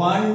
1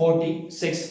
46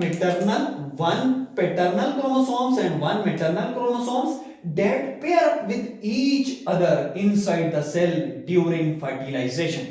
maternal 1 paternal chromosomes and 1 maternal chromosomes that pair up with each other inside the cell during fertilization۔